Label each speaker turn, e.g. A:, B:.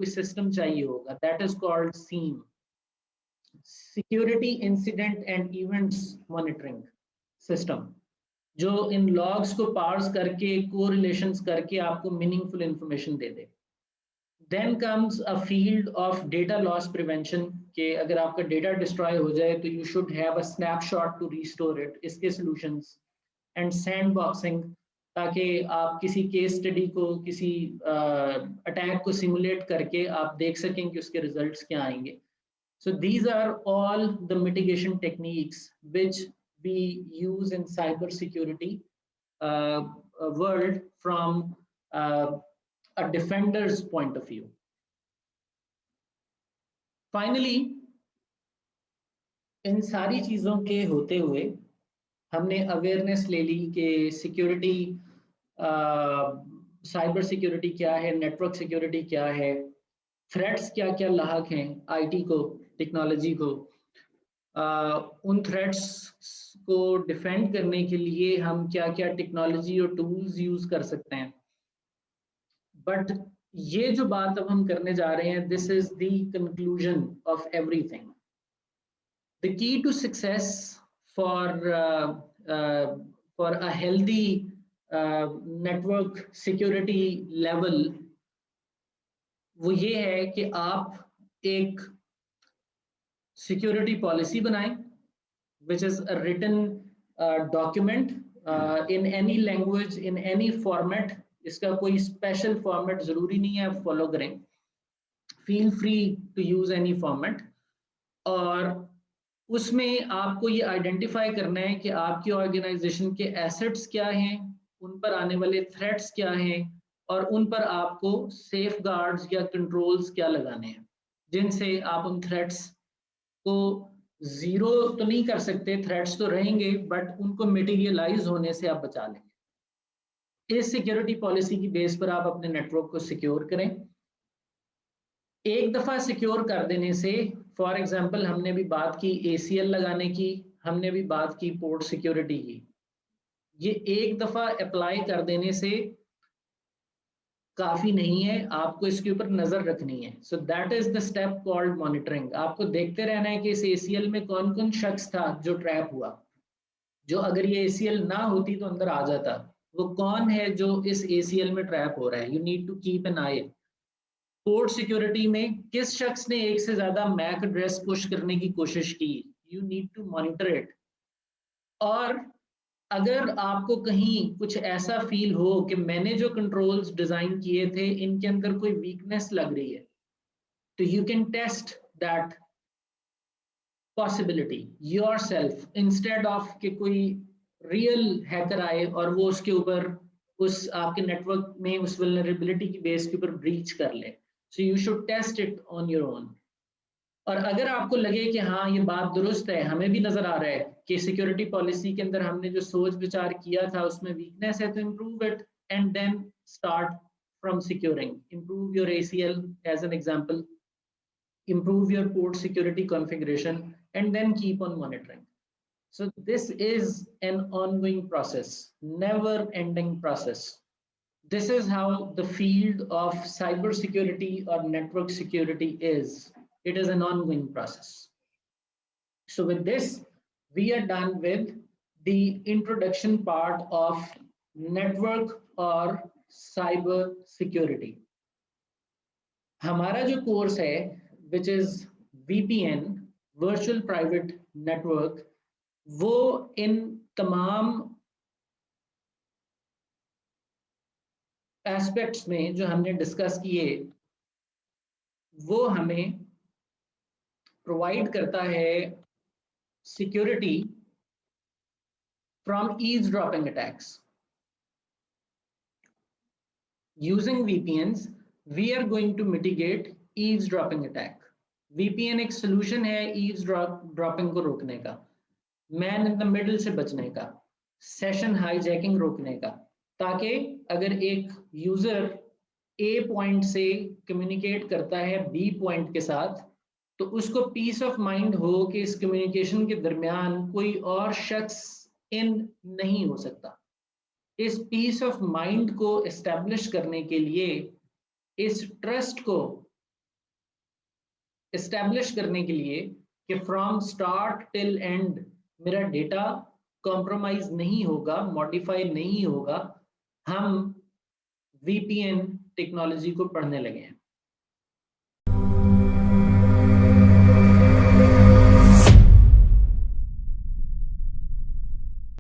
A: कोई सिस्टम चाहिए होगा, that is called SIEM, security incident and events monitoring system, जो इन लॉग्स को पार्स करके कोरिलेशंस करके आपको मीनिंगफुल इंफॉर्मेशन दे दे। Then comes a field of data loss prevention, के अगर आपका डेटा डिस्ट्रॉय हो जाए तो you should have a snapshot to restore it, इसके सॉल्यूशंस। एंड सैंडबॉक्सिंग, ताकि आप किसी केस स्टडी को, किसी अटैक को सिमुलेट करके आप देख सकें कि उसके रिजल्ट्स क्या आएंगे। So these are all the mitigation techniques which we use in cyber security world from a defender's point of view. Finally, इन सारी चीजों के होते हुए हमने अवेयरनेस ले ली कि सिक्योरिटी, साइबर सिक्योरिटी क्या है, नेटवर्क सिक्योरिटी क्या है, थ्रेट्स क्या क्या लाक हैं आईटी को, टेक्नोलॉजी को। उन थ्रेट्स को डिफेंड करने के लिए हम क्या क्या टेक्नोलॉजी और टूल्स यूज कर सकते हैं। बट ये जो बात अब हम करने जा रहे हैं, this is the conclusion of everything. The key to success for a healthy network security level वो ये है कि आप एक सिक्योरिटी पॉलिसी बनाएं, which is a written document in any language, in any format. इसका कोई स्पेशल फॉर्मेट जरूरी नहीं है आप फॉलो करें, feel free to use any format. और उसमें आपको ये आइडेंटिफाई करना है कि आपकी ऑर्गेनाइजेशन के एसेट्स क्या हैं, उन पर आने वाले थ्रेट्स क्या हैं, और उन पर आपको सेफ गार्ड्स या कंट्रोल्स क्या लगाने हैं, जिनसे आप उन थ्रेट्स को जीरो तो नहीं कर सकते, थ्रेट्स तो रहेंगे, बट उनको मटेरियलाइज होने से आप बचा लेंगे। इस सिक्योरिटी पॉलिसी की बेस पर आप अपने नेटवर्क को सिक्योर करें। एक दफा सिक्योर कर देने से, फॉर एग्जांपल हमने भी बात की ACL लगाने की, हमने भी बात की पोर्ट सिक्योरिटी की, ये एक दफा अप्लाई कर देने से काफी नहीं है, आपको इसके ऊपर नजर रखनी है। So that is the step called monitoring. आपको देखते रहना है कि इस ACL में कौन कौन शख्स था जो ट्रैप हुआ, जो अगर ये ACL ना होती तो अंदर आ जाता, वो कौन है जो इस ACL में ट्रैप हो रहा है। You need to keep an eye. Port security में किस शख्स ने एक से ज्यादा मैक एड्रेस पुश करने की कोशिश की, you need to monitor it. और अगर आपको कहीं कुछ ऐसा फील हो कि मैंने जो कंट्रोल्स डिजाइन किए थे इनके अंदर कोई वीकनेस लग रही है, तो you can test that possibility yourself, instead of कि कोई रियल हैकर आए और वो उसके ऊपर, उस आपके नेटवर्क में उस वल्नरेबिलिटी की बेस के ऊपर ब्रीच कर ले। So you should test it on your own. और अगर आपको लगे कि हाँ ये बात दुरुस्त है, हमें भी नजर आ रहा है कि सिक्योरिटी पॉलिसी के अंदर हमने जो सोच विचार किया था उसमें वीकनेस है, तो improve it and then start from securing. Improve your ACL as an example, improve your port security configuration, and then keep on monitoring. So this is an ongoing process, never ending process. This is how the field of cyber security or network security is. It is an ongoing process. So with this, we are done with the introduction part of network or cyber security. हमारा जो course है, which is VPN, Virtual Private Network, वो इन तमाम aspects में जो हमने discuss किए वो हमें प्रोवाइड करता है security from eavesdropping attacks. Using VPNs, we are going to mitigate eavesdropping attack. VPN एक सोल्यूशन है eavesdropping को रोकने का, मैन इन द मिडल से बचने का, सेशन हाईजैकिंग रोकने का, ताकि अगर एक यूजर A पॉइंट से कम्युनिकेट करता है B पॉइंट के साथ, तो उसको पीस ऑफ माइंड हो कि इस कम्युनिकेशन के दरमियान कोई और शख्स इन नहीं हो सकता। इस पीस ऑफ माइंड को एस्टेब्लिश करने के लिए, इस ट्रस्ट को एस्टेब्लिश करने के लिए कि फ्रॉम स्टार्ट टिल एंड मेरा डेटा कॉम्प्रोमाइज नहीं होगा, मॉडिफाई नहीं होगा, हम VPN टेक्नोलॉजी को पढ़ने लगे हैं।